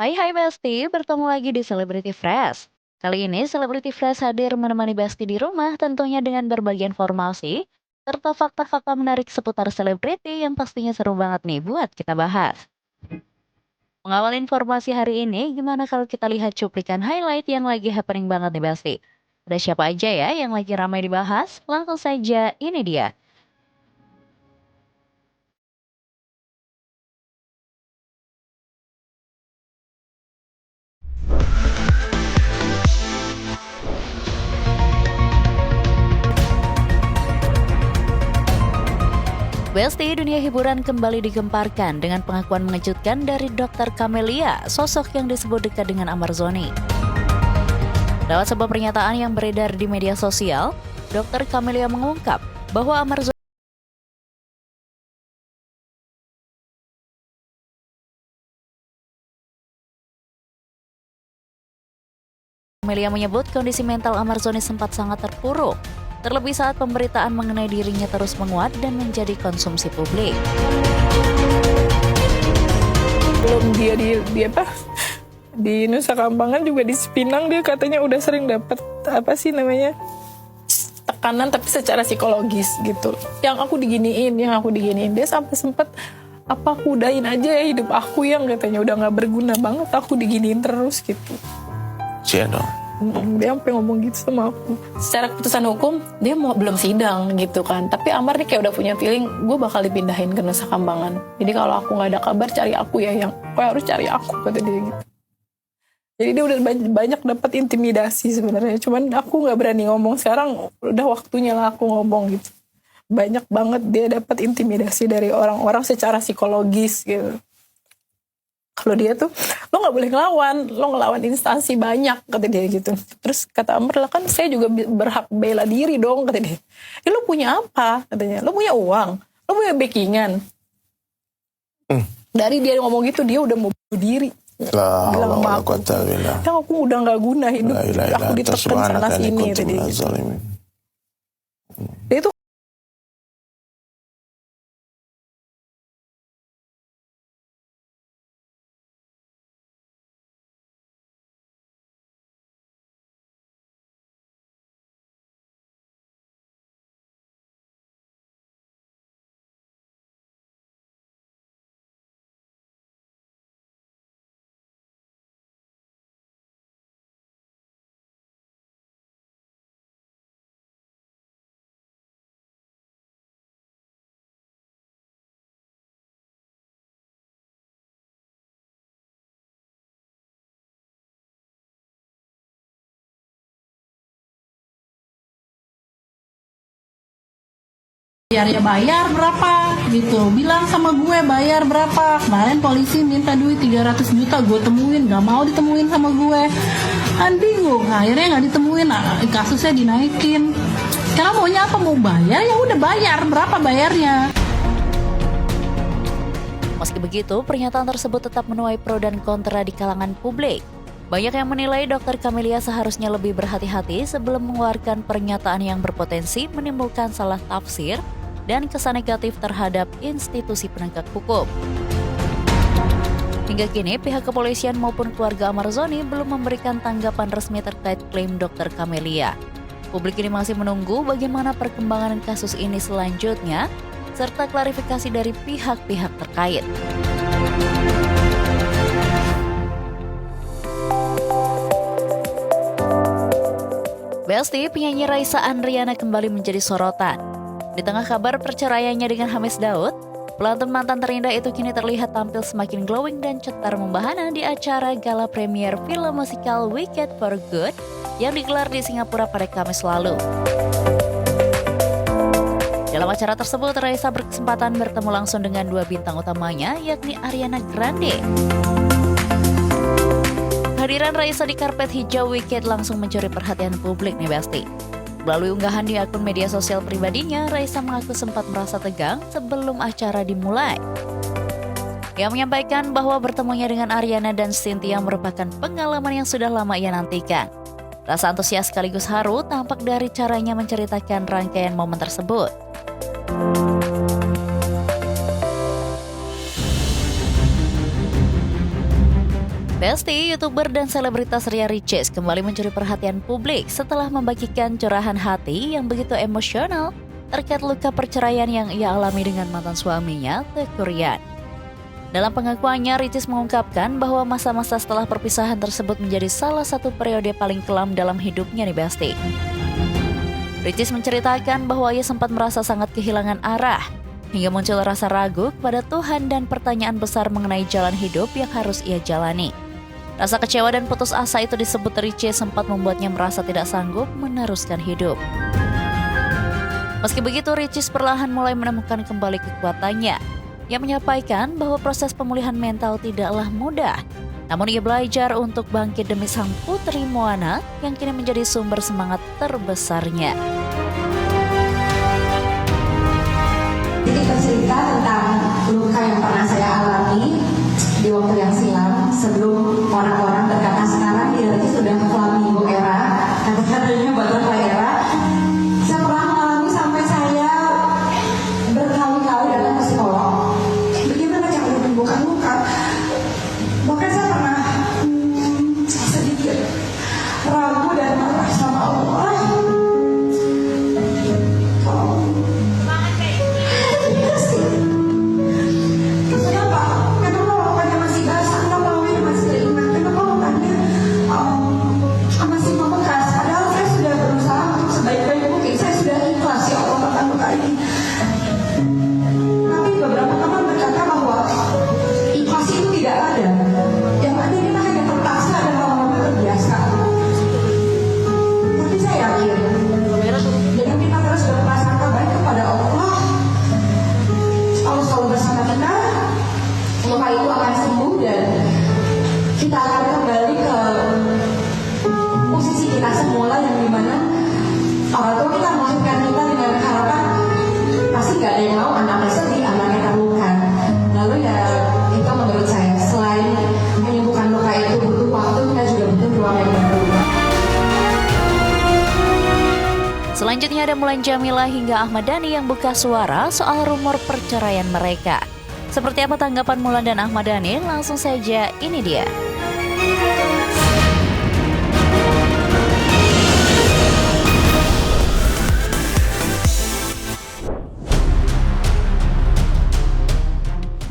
Hai Besti, bertemu lagi di Celebrity Fresh. Kali ini Celebrity Fresh hadir menemani Besti di rumah tentunya dengan berbagi informasi serta fakta-fakta menarik seputar selebriti yang pastinya seru banget nih buat kita bahas. Mengawal informasi hari ini, gimana kalau kita lihat cuplikan highlight yang lagi happening banget nih Besti? Ada siapa aja ya yang lagi ramai dibahas? Langsung saja, ini dia. Besti, dunia hiburan kembali digemparkan dengan pengakuan mengejutkan dari Dr. Camelia, sosok yang disebut dekat dengan Amarzoni. Lewat sebuah pernyataan yang beredar di media sosial, Dr. Camelia mengungkap bahwa Amarzoni Camelia menyebut kondisi mental Amarzoni sempat sangat terpuruk, terlebih saat pemberitaan mengenai dirinya terus menguat dan menjadi konsumsi publik. Belum dia apa di Nusa Kambangan juga di Cipinang dia katanya udah sering dapat apa sih namanya tekanan tapi secara psikologis gitu. Yang aku diginiin dia sampai sempet apa aku udahin aja ya hidup aku yang katanya udah nggak berguna banget aku diginiin terus gitu. Cia dong. Dia sampai ngomong gitu sama aku. Secara keputusan hukum dia belum sidang gitu kan. Tapi Amar nih kayak udah punya feeling gue bakal dipindahin ke Nusa Kambangan. Jadi kalau aku nggak ada kabar cari aku ya yang kau harus cari aku kata dia gitu. Jadi dia udah banyak dapat intimidasi sebenarnya. Cuman aku nggak berani ngomong sekarang. Udah waktunya lah aku ngomong gitu. Banyak banget dia dapat intimidasi dari orang-orang secara psikologis gitu. Kalau dia tuh lo nggak boleh ngelawan, lo ngelawan instansi banyak kata dia gitu. Terus kata Amr lah kan saya juga berhak bela diri dong kata dia. Lo punya apa katanya? Lo punya uang, lo punya backingan. Dari dia ngomong gitu dia udah mau bunuh diri. Bilang sama aku, yang aku udah nggak guna hidup, aku ditekan sana sini kata dia gitu. Dia itu ya bayar berapa gitu, bilang sama gue bayar berapa. Kemarin polisi minta duit 300 juta, gue temuin, gak mau ditemuin sama gue, kan bingung. Akhirnya gak ditemuin, kasusnya dinaikin. Sekarang maunya apa? Mau bayar, ya udah bayar, berapa bayarnya. Meski begitu, pernyataan tersebut tetap menuai pro dan kontra di kalangan publik. Banyak yang menilai Dr. Camelia seharusnya lebih berhati-hati sebelum mengeluarkan pernyataan yang berpotensi menimbulkan salah tafsir dan kesan negatif terhadap institusi penegak hukum. Hingga kini, pihak kepolisian maupun keluarga Amarzoni belum memberikan tanggapan resmi terkait klaim Dr. Camelia. Publik ini masih menunggu bagaimana perkembangan kasus ini selanjutnya, serta klarifikasi dari pihak-pihak terkait. Besti, penyanyi Raisa Andriana kembali menjadi sorotan. Di tengah kabar perceraiannya dengan Hamis Daud, pelantun mantan terindah itu kini terlihat tampil semakin glowing dan cetar membahana di acara gala premier film musikal Wicked for Good yang digelar di Singapura pada Kamis lalu. Dalam acara tersebut, Raisa berkesempatan bertemu langsung dengan dua bintang utamanya, yakni Ariana Grande. Kehadiran Raisa di karpet hijau Wicked langsung mencuri perhatian publik nih Besti. Melalui unggahan di akun media sosial pribadinya, Raisa mengaku sempat merasa tegang sebelum acara dimulai. Ia menyampaikan bahwa bertemunya dengan Ariana dan Cynthia merupakan pengalaman yang sudah lama ia nantikan. Rasa antusias sekaligus haru tampak dari caranya menceritakan rangkaian momen tersebut. Besti, YouTuber dan selebritas Ria Ricis kembali mencuri perhatian publik setelah membagikan curahan hati yang begitu emosional terkait luka perceraian yang ia alami dengan mantan suaminya, Teuku Ryan. Dalam pengakuannya, Ricis mengungkapkan bahwa masa-masa setelah perpisahan tersebut menjadi salah satu periode paling kelam dalam hidupnya nih Besti. Ricis menceritakan bahwa ia sempat merasa sangat kehilangan arah, hingga muncul rasa ragu kepada Tuhan dan pertanyaan besar mengenai jalan hidup yang harus ia jalani. Rasa kecewa dan putus asa itu disebut Ricis sempat membuatnya merasa tidak sanggup meneruskan hidup. Meski begitu, Ricis perlahan mulai menemukan kembali kekuatannya. Ia menyampaikan bahwa proses pemulihan mental tidaklah mudah, namun ia belajar untuk bangkit demi sang putri Moana yang kini menjadi sumber semangat terbesarnya. Jadi bercerita tentang luka yang pernah saya alami di waktu yang silam sebelum orang-orang berkata sekarang dia itu sudah flamingo era, kata-katanya butterfly era. Saya pernah mengalami sampai saya berkali-kali datang ke psikolog. Bagaimana cara menyembuhkan luka? Bahkan saya pernah sedikit ragu dan marah sama Allah. Luka itu akan sembuh dan kita akan kembali ke posisi kita semula yang dimana orang tua kita melahirkan kita dengan harapan pasti gak ada yang mau anaknya sedih, anaknya terluka. Lalu ya itu menurut saya selain menyembuhkan luka itu butuh waktu, kita juga butuh ruang yang baru. Selanjutnya ada Mulan Jameela hingga Ahmad Dhani yang buka suara soal rumor perceraian mereka. Seperti apa tanggapan Mulan dan Ahmad Dhani? Langsung saja, ini dia.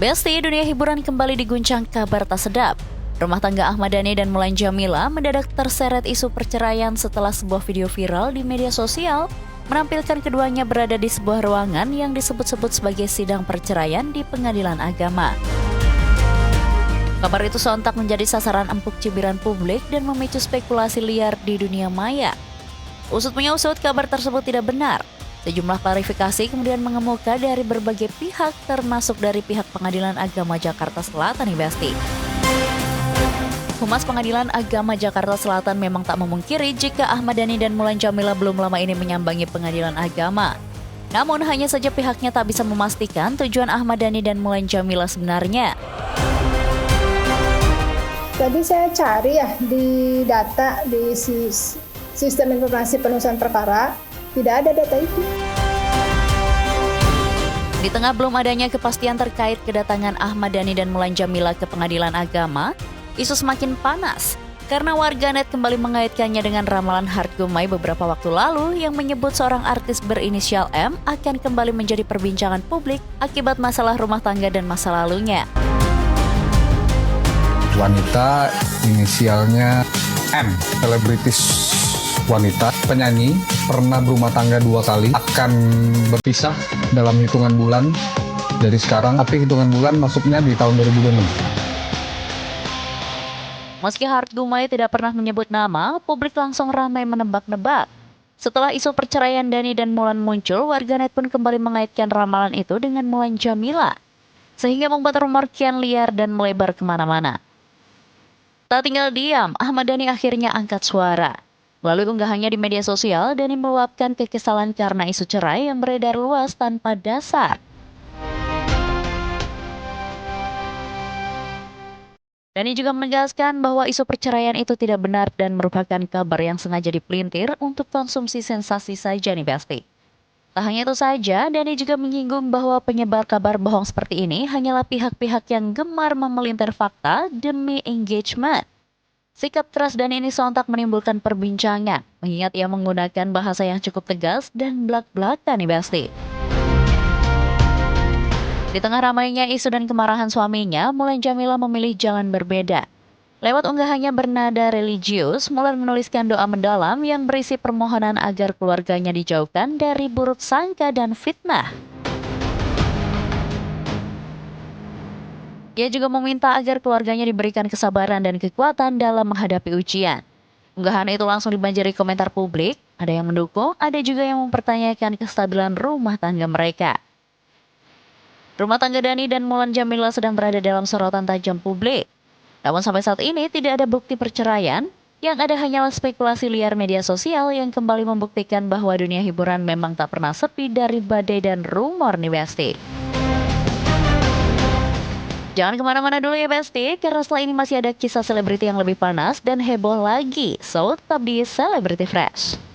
Besti, dunia hiburan kembali diguncang kabar tak sedap. Rumah tangga Ahmad Dhani dan Mulan Jameela mendadak terseret isu perceraian setelah sebuah video viral di media sosial menampilkan keduanya berada di sebuah ruangan yang disebut-sebut sebagai sidang perceraian di pengadilan agama. Kabar itu sontak menjadi sasaran empuk cibiran publik dan memicu spekulasi liar di dunia maya. Usut punya usut, kabar tersebut tidak benar. Sejumlah klarifikasi kemudian mengemuka dari berbagai pihak, termasuk dari pihak Pengadilan Agama Jakarta Selatan nih Besti. Humas Pengadilan Agama Jakarta Selatan memang tak memungkiri jika Ahmad Dhani dan Mulan Jameela belum lama ini menyambangi Pengadilan Agama. Namun hanya saja pihaknya tak bisa memastikan tujuan Ahmad Dhani dan Mulan Jameela sebenarnya. Tadi saya cari ya di data di sistem informasi penulisan perkara, tidak ada data itu. Di tengah belum adanya kepastian terkait kedatangan Ahmad Dhani dan Mulan Jameela ke Pengadilan Agama, isu semakin panas karena warganet kembali mengaitkannya dengan ramalan Hart Gumai beberapa waktu lalu yang menyebut seorang artis berinisial M akan kembali menjadi perbincangan publik akibat masalah rumah tangga dan masa lalunya. Wanita inisialnya M, selebritis wanita, penyanyi, pernah berumah tangga 2 kali, akan berpisah dalam hitungan bulan dari sekarang, tapi hitungan bulan masuknya di tahun 2026. Meski Hart Gumai tidak pernah menyebut nama, publik langsung ramai menebak-nebak. Setelah isu perceraian Dhani dan Mulan muncul, warganet pun kembali mengaitkan ramalan itu dengan Mulan Jameela, sehingga membuat rumor kian liar dan melebar kemana-mana. Tak tinggal diam, Ahmad Dhani akhirnya angkat suara. Melalui unggahannya di media sosial, Dhani meluapkan kekesalan karena isu cerai yang beredar luas tanpa dasar. Dhani juga menegaskan bahwa isu perceraian itu tidak benar dan merupakan kabar yang sengaja dipelintir untuk konsumsi sensasi saja nih Besti. Tak hanya itu saja, Dani juga menyinggung bahwa penyebar kabar bohong seperti ini hanyalah pihak-pihak yang gemar memelintir fakta demi engagement. Sikap keras Dani ini sontak menimbulkan perbincangan, mengingat ia menggunakan bahasa yang cukup tegas dan blak-blakan nih Besti. Di tengah ramainya isu dan kemarahan suaminya, Mulan Jameela memilih jalan berbeda. Lewat unggahannya bernada religius, Mulan menuliskan doa mendalam yang berisi permohonan agar keluarganya dijauhkan dari buruk sangka dan fitnah. Ia juga meminta agar keluarganya diberikan kesabaran dan kekuatan dalam menghadapi ujian. Unggahan itu langsung dibanjiri komentar publik, ada yang mendukung, ada juga yang mempertanyakan kestabilan rumah tangga mereka. Rumah tangga Dani dan Mulan Jameela sedang berada dalam sorotan tajam publik. Namun sampai saat ini tidak ada bukti perceraian, yang ada hanyalah spekulasi liar media sosial yang kembali membuktikan bahwa dunia hiburan memang tak pernah sepi dari badai dan rumor nih Besti. Jangan kemana-mana dulu ya Besti, karena setelah ini masih ada kisah selebriti yang lebih panas dan heboh lagi. So, tetap di Celebrity Fresh.